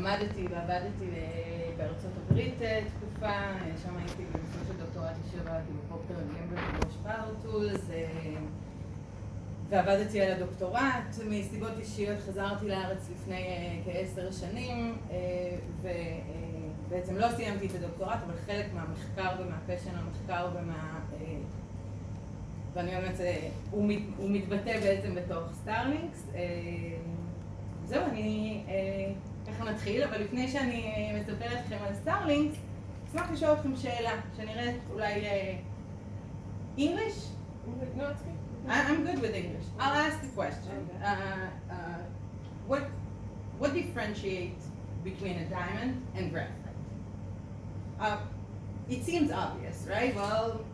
למדתי ועבדתי בארצות הברית תקופה, שם הייתי במסלול של דוקטורט ישיר, עבדתי בפרוקטר אנד גמבל ובראש פאוור טולס, ועבדתי על הדוקטורט. מסיבות אישיות חזרתי לארץ לפני כ10 שנים, ובעצם לא סיימתי את הדוקטורט, אבל חלק מהמחקר ומהפשן המחקר ואני אומרת, הוא מתבטא בעצם בתוך סטארלינקס. זהו, אני ככה נתחיל, אבל לפני שאני מספרת לכם על סטארלינקס, אשמח לשאול אתכם שאלה, שנראית אולי English? No, it's good. I'm good with English. I'll ask the question. What differentiates between a diamond and graphite? It seems obvious, right? Well,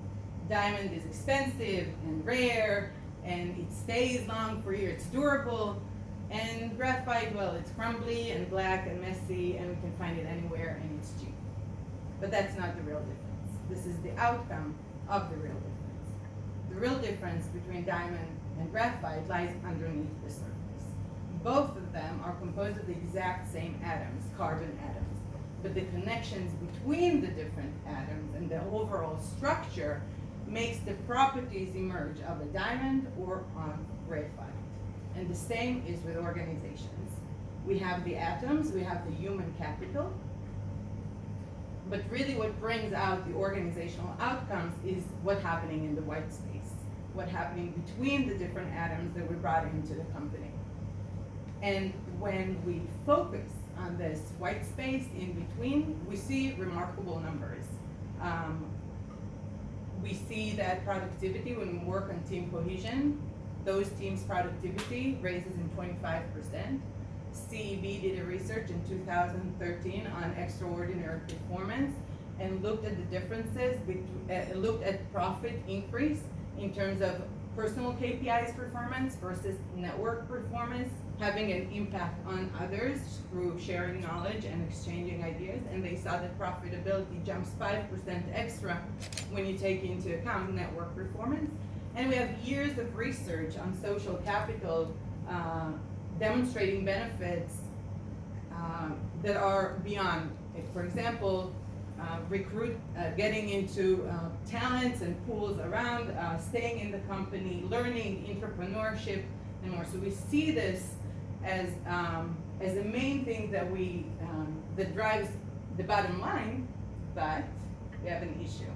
diamond is expensive and rare, and it stays long for years, it's durable. And graphite, well, it's crumbly and black and messy, and we can find it anywhere, and it's cheap. But that's not the real difference. This is the outcome of the real difference. The real difference between diamond and graphite lies underneath the surface. Both of them are composed of the exact same atoms, carbon atoms. But the connections between the different atoms and the overall structure makes the properties emerge of a diamond or on graphite. And the same is with organizations. We have the atoms, we have the human capital, but really what brings out the organizational outcomes is what's happening in the white space, what's happening between the different atoms that we brought into the company. And when we focus on this white space in between, we see remarkable numbers. We see that productivity, when we work on team cohesion, those teams' productivity raises in 25%. CEB did a research in 2013 on extraordinary performance and looked at the differences, looked at profit increase in terms of personal KPIs performance versus network performance, having an impact on others through sharing knowledge and exchanging ideas, and they saw that profitability jumps 5% extra when you take into account network performance. And we have years of research on social capital demonstrating benefits that are beyond it. For example, getting into talents and pools around, staying in the company, learning, entrepreneurship, and more. So we see this as a main thing that that drives the bottom line, but we have an issue.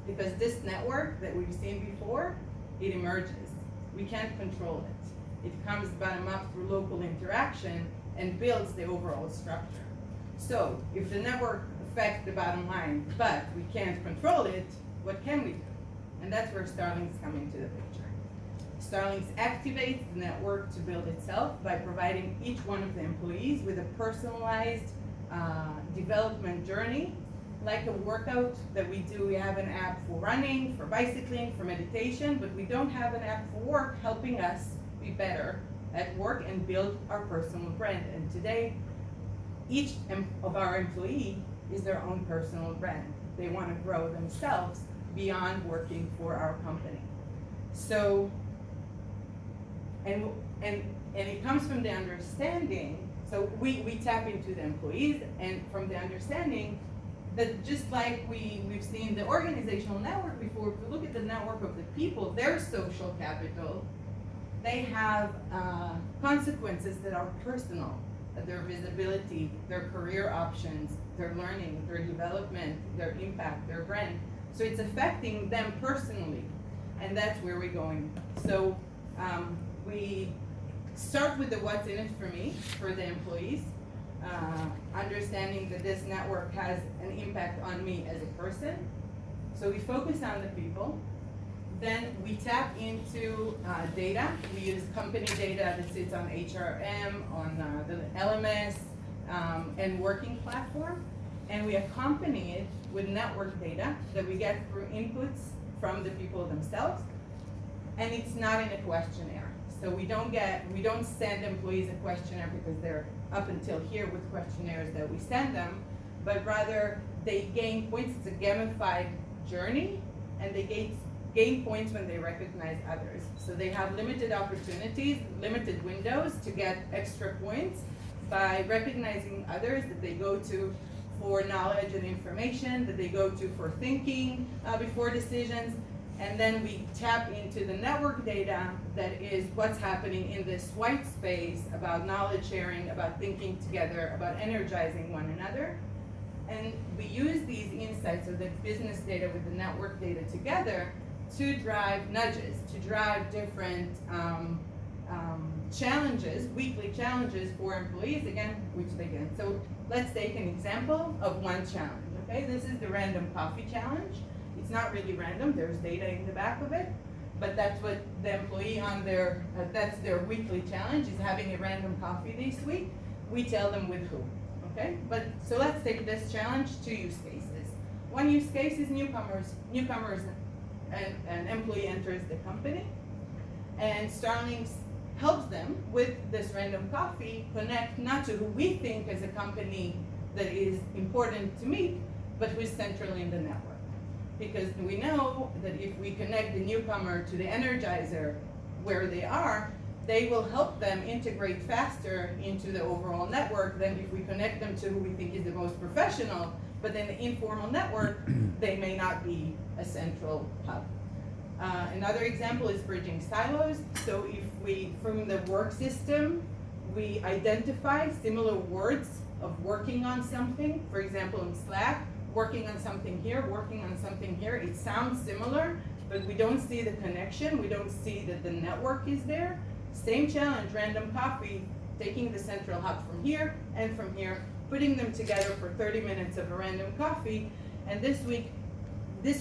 Because this network that we've seen before, it emerges. We can't control it. It comes bottom up through local interaction and builds the overall structure. So if the network affects the bottom line, but we can't control it, what can we do? And that's where StarLinks come into the picture. StarLinks activates the network to build itself by providing each one of the employees with a personalized development journey. Like a workout that we do, we have an app for running, for bicycling, for meditation, but we don't have an app for work helping us be better at work and build our personal brand. And today, each of our employee is their own personal brand. They want to grow themselves beyond working for our company. So, and it comes from the understanding, so we tap into the employees, and from the understanding that just like we've seen the organizational network before, if we look at the network of the people, their social capital, they have consequences that are personal, their visibility, their career options, their learning, their development, their impact, their brand. So it's affecting them personally, and that's where we're going. So we start with the what's in it for me, for the employees, understanding that this network has an impact on me as a person. So we focus on the people. Then we tap into data. We use company data that sits on HRM, on the LMS, and working platform. And we accompany it with network data that we get through inputs from the people themselves. And it's not in a questionnaire. So we don't send employees a questionnaire because they're up until here with questionnaires that we send them, but rather they gain points. It's a gamified journey, and they gain points when they recognize others. So they have limited opportunities, limited windows to get extra points, by recognizing others that they go to for knowledge and information, that they go to for thinking before decisions, and then we tap into the network data that is what's happening in this white space about knowledge sharing, about thinking together, about energizing one another. And we use these insights, so the business data with the network data together, to drive nudges, to drive different challenges, weekly challenges for employees, again, which they get. So let's take an example of one challenge, okay? This is the random coffee challenge. It's not really random, there's data in the back of it, but that's what the employee on their, that's their weekly challenge, is having a random coffee this week. We tell them with who, okay? But, so let's take this challenge, 2 use cases. One use case is newcomers, an employee enters the company, and StarLink helps them with this random coffee connect not to who we think as a company that is important to meet, but who's central in the network. Because we know that if we connect the newcomer to the energizer where they are, they will help them integrate faster into the overall network than if we connect them to who we think is the most professional, but in the informal network, they may not be a central hub. Another example is bridging silos. So if we, from the work system, we identify similar words of working on something, for example in Slack, working on something here, working on something here, it sounds similar, but we don't see the connection, we don't see that the network is there. Same challenge, random coffee, taking the central hub from here and from here, putting them together for 30 minutes of a random coffee, and this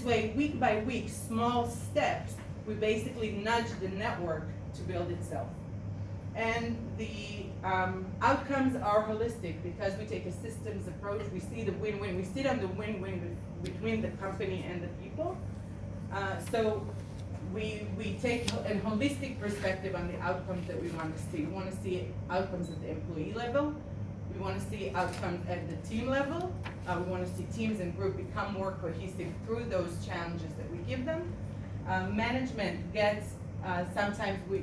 way, week by week, small steps, we basically nudge the network to build itself. And the outcomes are holistic because we take a systems approach. We see the win-win. We sit on the win-win between the company and the people. So we take a holistic perspective on the outcomes that we want to see. We want to see outcomes at the employee level. We want to see outcomes at the team level. We want to see teams and group become more cohesive through those challenges that we give them. Management gets, sometimes we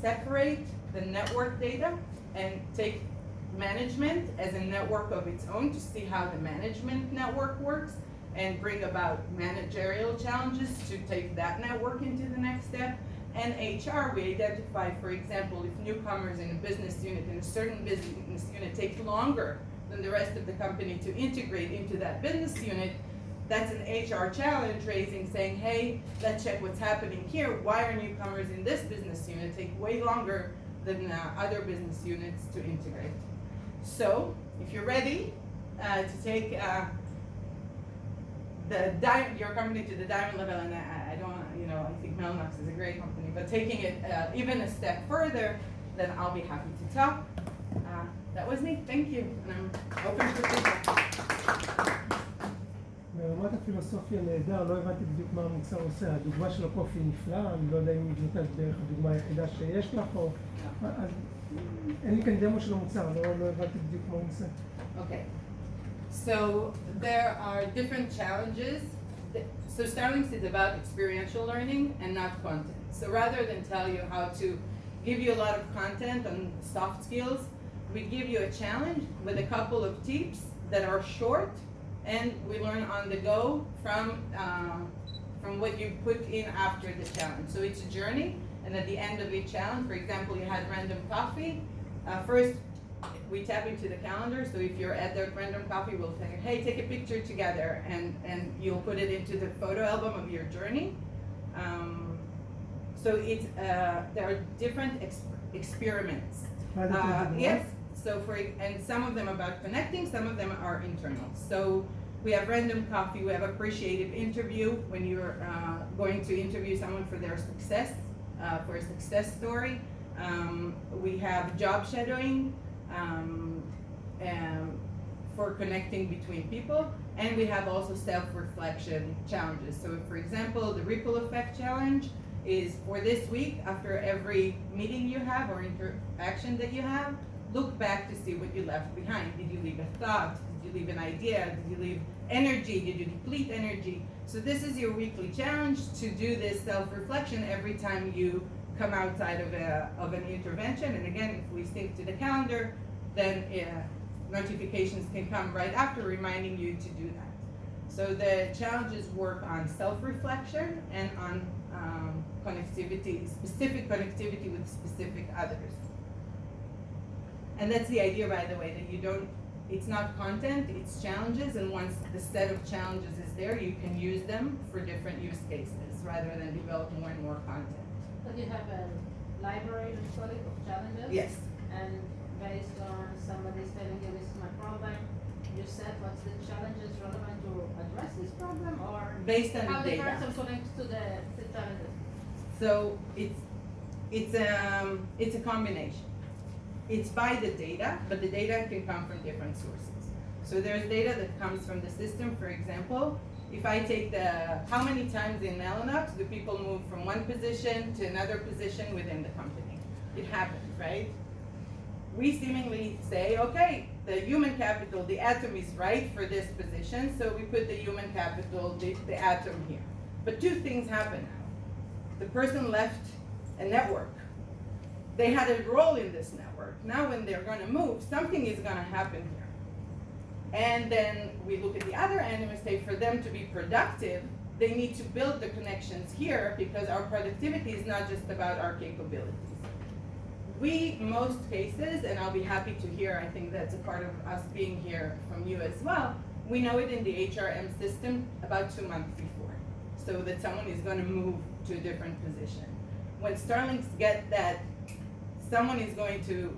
separate the network data and take management as a network of its own to see how the management network works and bring about managerial challenges to take that network into the next step. And HR, we identify, for example, if newcomers in a business unit, in a certain business unit takes longer than the rest of the company to integrate into that business unit, that's an HR challenge raising, saying, hey, let's check what's happening here. Why are newcomers in this business unit take way longer than other business units to integrate? So, if you're ready to take your company to the diamond level, and I don't, I think Melnox is a great company, but taking it even a step further, then I'll be happy to talk. That was me, thank you, and I'm open for feedback. ברמת הפילוסופיה נהדר, לא הבנתי בדיוק מה המוצר עושה. הדוגמה של הקופי נפלאה, אני לא יודע אם היא נותנת בערך הדוגמה היחידה שיש לך, או... אז אין לי כאן דמו של המוצר, לא הבנתי בדיוק מה הוא עושה. Okay, so there are different challenges. So StarLink is about experiential learning and not content. So rather than tell you how to give you a lot of content on soft skills, we give you a challenge with a couple of tips that are short, and we learn on the go from what you put in after the challenge. So it's a journey, and at the end of each challenge, for example, you had random coffee. First, we tap into the calendar, so if you're at the random coffee, we'll say, hey, take a picture together, and you'll put it into the photo album of your journey. So it's, there are different experiments. Yes. So and some of them about connecting, some of them are internal. So we have random coffee, we have appreciative interview when you're going to interview someone for their success, for a success story. We have job shadowing for connecting between people, and we have also self-reflection challenges. So for example, the ripple effect challenge is for this week, after every meeting you have or interaction that you have, look back to see what you left behind. Did you leave a thought? Did you leave an idea? Did you leave energy? Did you deplete energy? So this is your weekly challenge to do this self-reflection every time you come outside of an intervention. And again, if we stick to the calendar, then notifications can come right after reminding you to do that. So the challenges work on self-reflection and on connectivity, specific connectivity with specific others. And that's the idea, by the way, that you don't, it's not content, it's challenges, and once the set of challenges is there, you can use them for different use cases rather than develop more and more content. But you have a library, let's call it, of challenges? Yes. And based on somebody's telling you this is my problem, you set what's the challenges relevant to address this problem, or Based on how the the data. person connects to the challenges? So it's a combination. It's by the data, but the data can come from different sources. So there's data that comes from the system. For example, if I take how many times in Mellanox do people move from one position to another position within the company? It happens, right? We seemingly say, okay, the human capital, the atom is right for this position, so we put the human capital, the atom here. But two things happen now. The person left a network. They had a role in this network. Now when they're gonna move, something is gonna happen here. And then we look at the other end and we say for them to be productive, they need to build the connections here because our productivity is not just about our capabilities. We, most cases, and I'll be happy to hear, I think that's a part of us being here from you as well, we know it in the HRM system about 2 months before, so that someone is gonna move to a different position. When StarLinks get that someone is going to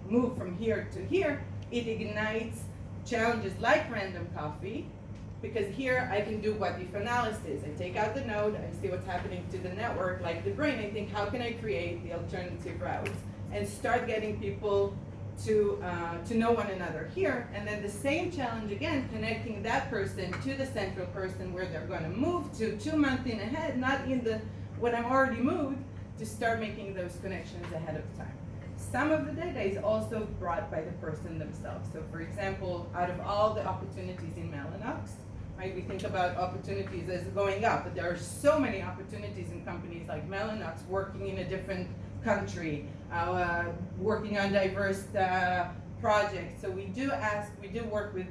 move from here to here, it ignites challenges like random coffee, because here I can do what if analysis. I take out the node, I see what's happening to the network, like the brain, I think how can I create the alternative routes and start getting people to know one another here, and then the same challenge again, connecting that person to the central person where they're gonna move to 2 months in ahead, not in the, when I'm already moved, to start making those connections ahead of time. Some of the data is also brought by the person themselves. So for example, out of all the opportunities in Mellanox, right, we think about opportunities as going up, but there are so many opportunities in companies like Mellanox working in a different country, working on diverse projects. So we do work with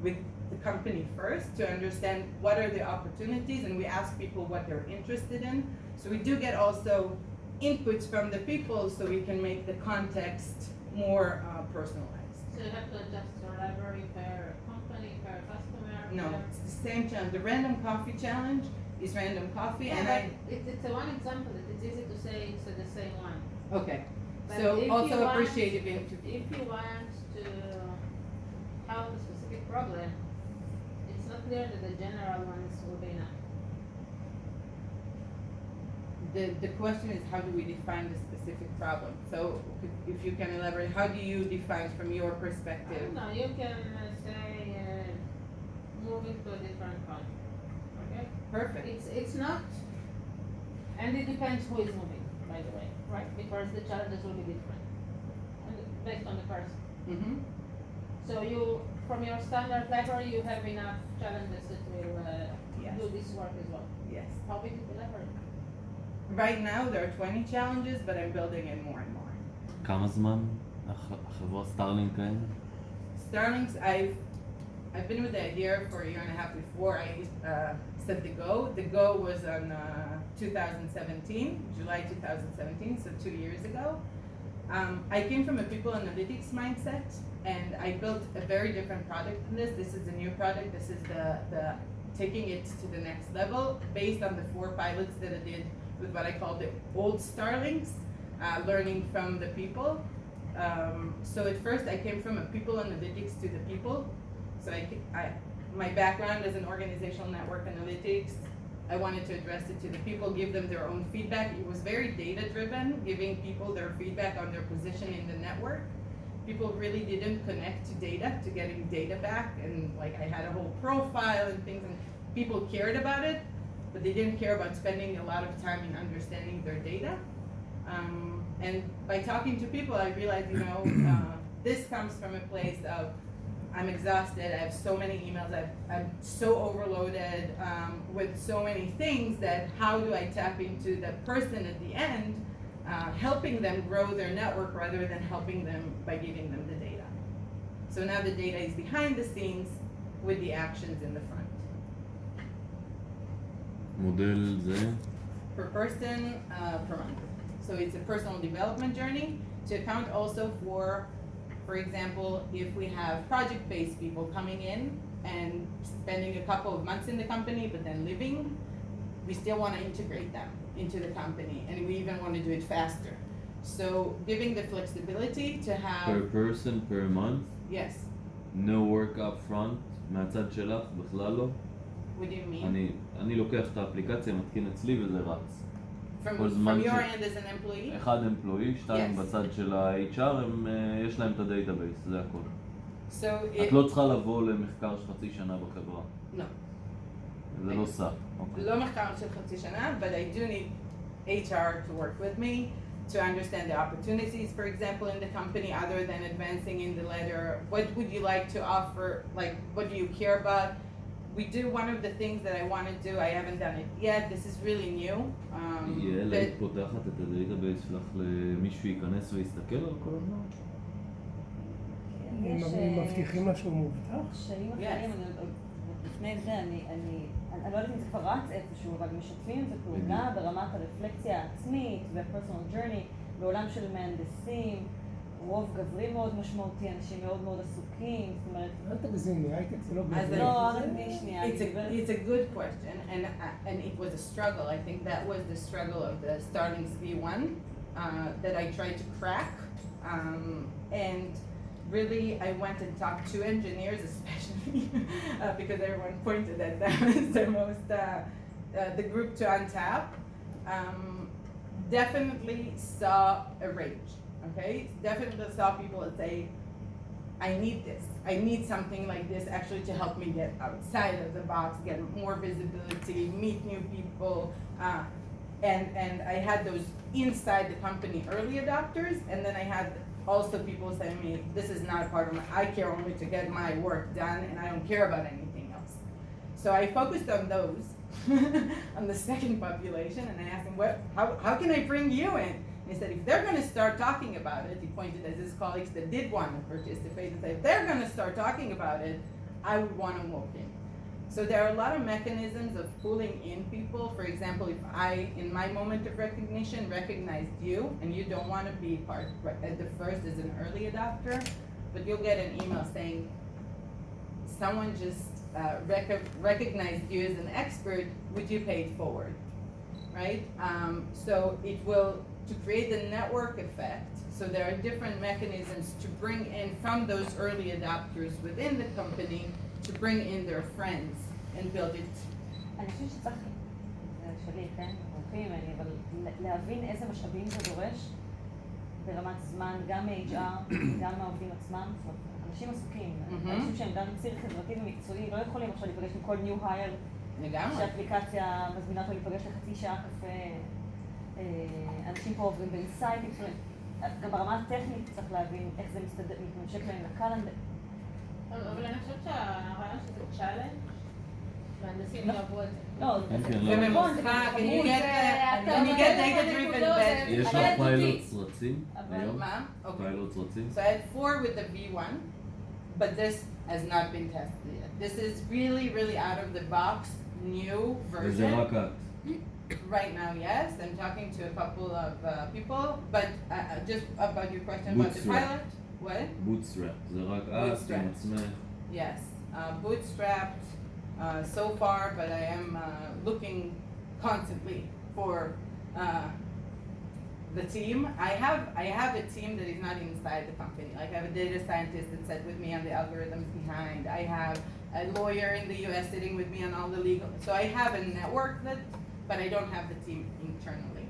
the company first to understand what are the opportunities, and we ask people what they're interested in. So we do get also inputs from the people so we can make the context more personalized. So you have to adjust your library per company, per customer? No, it's the same challenge. The random coffee challenge is random coffee, Yeah, and it's a one example that it's easy to say it's the same one. okay. But So if also you want- appreciative input. If you want to help a specific problem, it's not clear that the general ones will be enough. The question is, how do we define the specific problem? So if you can elaborate, how do you define from your I perspective? don't know, you can say, moving to a different country, okay? Perfect. It's not, and it depends who is moving, by the way, right? Because the challenges will be different, and based on the person. Mm-hmm. So you, from your standard library, you have enough challenges that will Yes. do this work as well. Yes. How big is the library? Right now, there are 20 challenges, but I'm building in more and more. כמה זמן החברות סטארלינק האלה? Starlinks, I've been with the idea for 1.5 years before I said the go. The go was on 2017, July 2017, so 2 years ago. I came from a people analytics mindset, and I built a very different product than this. This is a new product. This is the taking it to the next level based on the 4 pilots that I did with what I call the old Starlinks, learning from the people. So at first I came from a people analytics to the people. So my background as an organizational network analytics, I wanted to address it to the people, give them their own feedback. It was very data driven, giving people their feedback on their position in the network. People really didn't connect to data, to getting data back, and like I had a whole profile and things, and people cared about it, but they didn't care about spending a lot of time in understanding their data. And by talking to people, I realized, this comes from a place of, I'm exhausted, I have so many emails, I'm so overloaded with so many things that how do I tap into the person at the end, helping them grow their network rather than helping them by giving them the data. So now the data is behind the scenes with the actions in the front. מודל זה? Per person, per month. So it's a personal development journey to account also for example, if we have project-based people coming in and spending a couple of months in the company but then leaving, we still want to integrate them into the company, and we even want to do it faster. So giving the flexibility to have... Per person, per month? Yes. No work up front? מהצד שלך? בכלל לא? What do you mean? אני לוקח את האפליקציה, מתקין אצלי וזה רץ. From your end as an employee? אחד אמפלואי, שתיים Yes. בצד של ה-HR, יש להם את הדייטאבייס, זה הכל. So את לא צריכה לבוא למחקר של חצי שנה בחברה. No. זה לא סף. לא מחקר של חצי שנה, but I do need HR to work with me to understand the opportunities, for example, in the company, other than advancing in the ladder. What would you like to offer? Like, what do you care about? We do one of the things that I want to do. I haven't done it yet. This is really new. יעל, היית פותחת את הדייטאבייס שלך למישהו ייכנס ויסתכל על כל הזמן? הם מבטיחים לה שהוא מובטח? שנים אחרים, לפני זה, אני לא יודעת אם זה כבר רץ איפשהו, אבל משתפים את הפעולה ברמת הרפלקציה העצמית וה-personal journey בעולם של מהנדסים, רוב גברי מאוד משמעותי, אנשים מאוד מאוד עסוקים, זאת אומרת... לא תגזים לי, הייטק זה לא גברי. לא, רק שנייה. It's a good question, and it was a struggle. I think that was the struggle of the StarLink V1 that I tried to crack, and really I went and talked to engineers, especially because everyone pointed at them as the most the group to untap. Definitely saw a range. Okay, definitely saw people that say, I need this. I need something like this actually to help me get outside of the box, get more visibility, meet new people. And I had those inside the company early adopters, and then I had also people saying me, this is not a part of my, I care only to get my work done and I don't care about anything else. So I focused on those, on the second population, and I asked them, how can I bring you in? He said, if they're going to start talking about it, he pointed at his colleagues that did want to participate and said, if they're going to start talking about it, I would want to walk in. So there are a lot of mechanisms of pulling in people. For example, if I, in my moment of recognition, recognized you, and you don't want to be part at the first as an early adopter, but you'll get an email saying, someone just recognized you as an expert, would you pay it forward, right? So it will, to create the network effect, so there are different mechanisms to bring in from those early adopters within the company to bring in their friends and build it. אני חושבת שצריך, זה שלי, כן, מומחים, אבל להבין איזה משאבים זה דורש ברמת זמן, גם מ-HR, גם מהעובדים עצמם, זאת אומרת, אנשים עסוקים, אנשים שהם גם ציר חברתי ומקצועי, לא יכולים עכשיו להיפגש עם כל new hire, שהאפליקציה מזמינה אותו להיפגש לחצי שעה קפה, אנשים פה עוברים באינסייטים, גם ברמה הטכנית צריך להבין איך זה מתממשק להם לקלנדר. אבל אני חושבת שהרעיון שזה צ'אלנג' מהנדסים יעברו את זה. לא, זה ממושחק, אני get data driven best. יש לך פיילוטס רצים היום? מה? פיילוטס רצים? So I had 4 with the V1, but this has not been tested yet. This is really out of the box, new version. וזה רק את. Right now, yes. I'm talking to a couple of people, but just about your question about the pilot. What? Bootstrap. זה רק את, עם עצמך. Yes, bootstrapped so far, but I am looking constantly for the team. I have a team that is not inside the company. Like I have a data scientist that sat with me on the algorithms behind. I have a lawyer in the US sitting with me on all the legal. So I have a network that, but I don't have the team internally.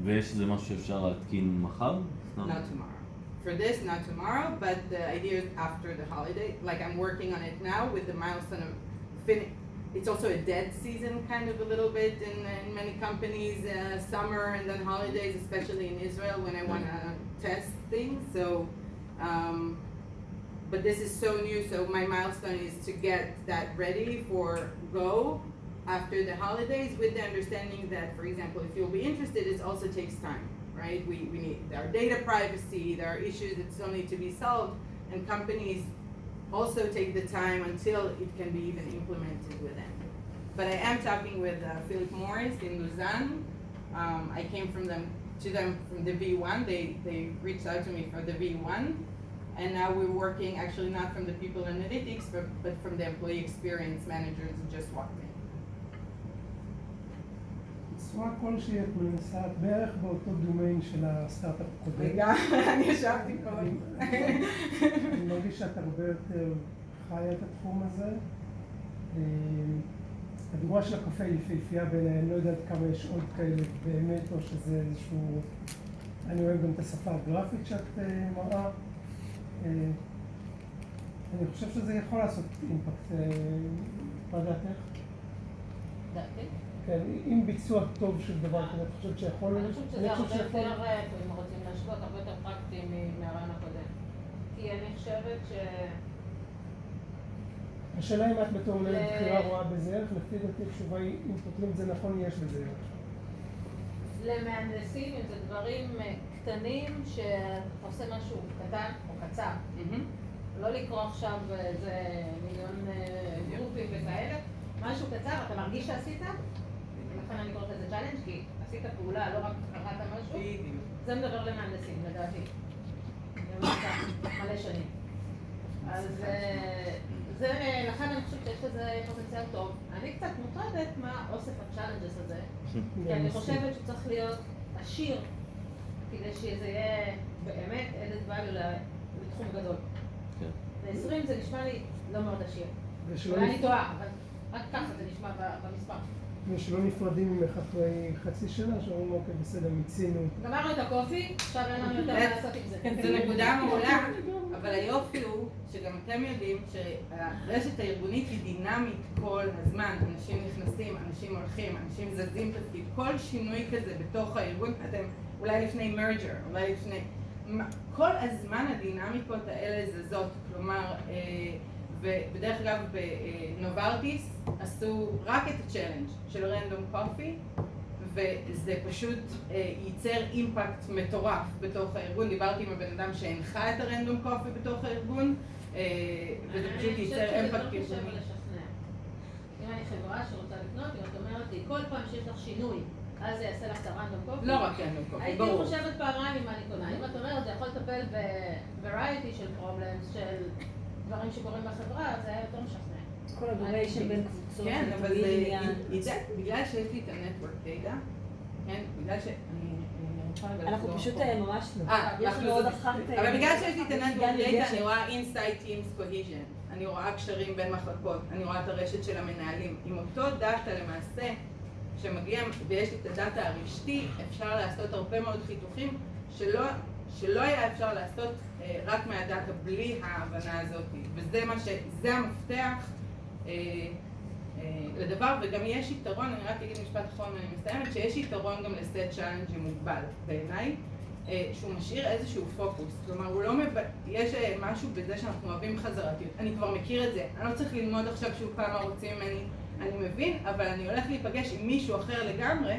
ויש זה משהו שאפשר להתקין מחר? Not tomorrow. For this, not tomorrow, but the idea is after the holiday. Like I'm working on it now with the milestone of it's also a dead season kind of a little bit in many companies, summer and then holidays, especially in Israel when I want to test things. So, but this is so new, so my milestone is to get that ready for go after the holidays with the understanding that, for example, if you'll be interested, it also takes time. Right? We need our data privacy, there are issues that still need to be solved. and companies also take the time until it can be even implemented with them. But I am talking with Philip Morris in Lausanne. I came to them from the V1. They reached out to me for the V1. And now we're working actually not from the people analytics, but from the employee experience managers who just walked in. צורה כלשהי את מנסה בערך באותו דומיין של הסטארט-אפ הקודם. רגע, אני ישבתי פה. אני מרגיש שאת הרבה יותר חיה את התחום הזה. הדוגמה של הקפה היא יפהפייה בעיניי, אני לא יודעת כמה יש עוד כאלה באמת, או שזה איזשהו... אני אוהב גם את השפה הגרפית שאת מראה. אני חושב שזה יכול לעשות אימפקט. מה דעתך? דעתי? כן, עם ביצוע טוב של דבר כזה, את חושבת שיכול... אני חושבת שזה הרבה יותר, אם רוצים להשוות, הרבה יותר פרקטי מהרעיון הקודם. כי אני חושבת ש... השאלה אם את בתור מנהלת בחירה רואה בזה ערך, לפי דעתי התשובה היא, אם פותרים את זה נכון, יש בזה ערך. למהנדסים, אם זה דברים קטנים, שאתה עושה משהו קטן או קצר. לא לקרוא עכשיו איזה מיליון גרופים וכאלה. משהו קצר, אתה מרגיש שעשית? לכן אני קוראת לזה צ'אלנג' כי עשית פעולה, לא רק קראת משהו. זה מדבר למהנדסים, לדעתי. מלא שנים. אז זה, לכן אני חושבת שיש לזה פוטנציאל טוב. אני קצת מוטרדת מה אוסף הצ'אלנג'ס הזה. כי אני חושבת שצריך להיות עשיר כדי שזה יהיה באמת added value לתחום גדול. ל-20 זה נשמע לי לא מאוד עשיר. אולי אני טועה, אבל רק ככה זה נשמע במספר. ושלא נפרדים ממך אחרי חצי שנה, שאומרים אוקיי בסדר, מיצינו. גמרנו את הקופי, עכשיו אין לנו יותר מה לעשות עם זה. זו נקודה מעולה, אבל היופי הוא שגם אתם יודעים שהרשת הארגונית היא דינמית כל הזמן. אנשים נכנסים, אנשים הולכים, אנשים זזים תפקיד. כל שינוי כזה בתוך הארגון, אתם אולי לפני מרג'ר, אולי לפני... כל הזמן הדינמיקות האלה זזות, כלומר, ובדרך אגב בנוברטיס עשו רק את הצ'לנג' של רנדום קופי, וזה פשוט ייצר אימפקט מטורף בתוך הארגון. דיברתי עם הבן אדם שהנחה את הרנדום קופי בתוך הארגון, וזה פשוט ייצר אימפקט אני חושבת שזה יותר קשה לשכנע. אם אני חברה שרוצה לקנות, אם את אומרת לי, כל פעם שיש לך שינוי, אז זה יעשה לך את הרנדום קופי. לא רק רנדום קופי, ברור. הייתי חושבת פעמיים עם מה אני קונה. אם את אומרת, זה יכול לטפל ב-variety של problems, של דברים שקורים בחברה, זה היה יותר משכנע. קולבוריישן בין קבוצות. כן, אבל בגלל שיש לי את ה-network data, כן, בגלל אנחנו פשוט ממש... יש לנו עוד אחת... אבל בגלל שיש לי את ה-network data, אני רואה inside teams cohesion, אני רואה קשרים בין מחלקות, אני רואה את הרשת של המנהלים. עם אותו דאטה למעשה, שמגיע ויש לי את הדאטה הרשתי, אפשר לעשות הרבה מאוד חיתוכים שלא היה אפשר לעשות רק מהדאטה בלי ההבנה הזאת. וזה המפתח לדבר, וגם יש יתרון, אני רק אגיד משפט אחרון ואני מסיימת, שיש יתרון גם לסט צ'אלנג' מוגבל בעיניי, שהוא משאיר איזשהו פוקוס. כלומר, יש משהו בזה שאנחנו אוהבים חזרתיות. אני כבר מכיר את זה, אני לא צריך ללמוד עכשיו שוב פעם מה רוצים ממני, אני מבין, אבל אני הולך להיפגש עם מישהו אחר לגמרי,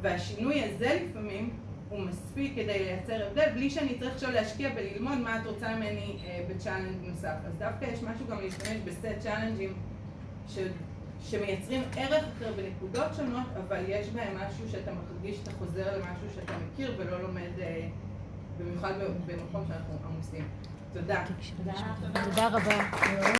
והשינוי הזה לפעמים הוא מספיק כדי לייצר הבדל, בלי שאני צריך עכשיו להשקיע וללמוד מה את רוצה ממני בצ'אלנג' נוסף. אז דווקא יש משהו גם להשתמש בסט צ'אלנג'ים שמייצרים ערך אחר בנקודות שונות, אבל יש בהם משהו שאתה מרגיש שאתה חוזר למשהו שאתה מכיר ולא לומד במיוחד במקום שאנחנו עמוסים. תודה. תודה רבה.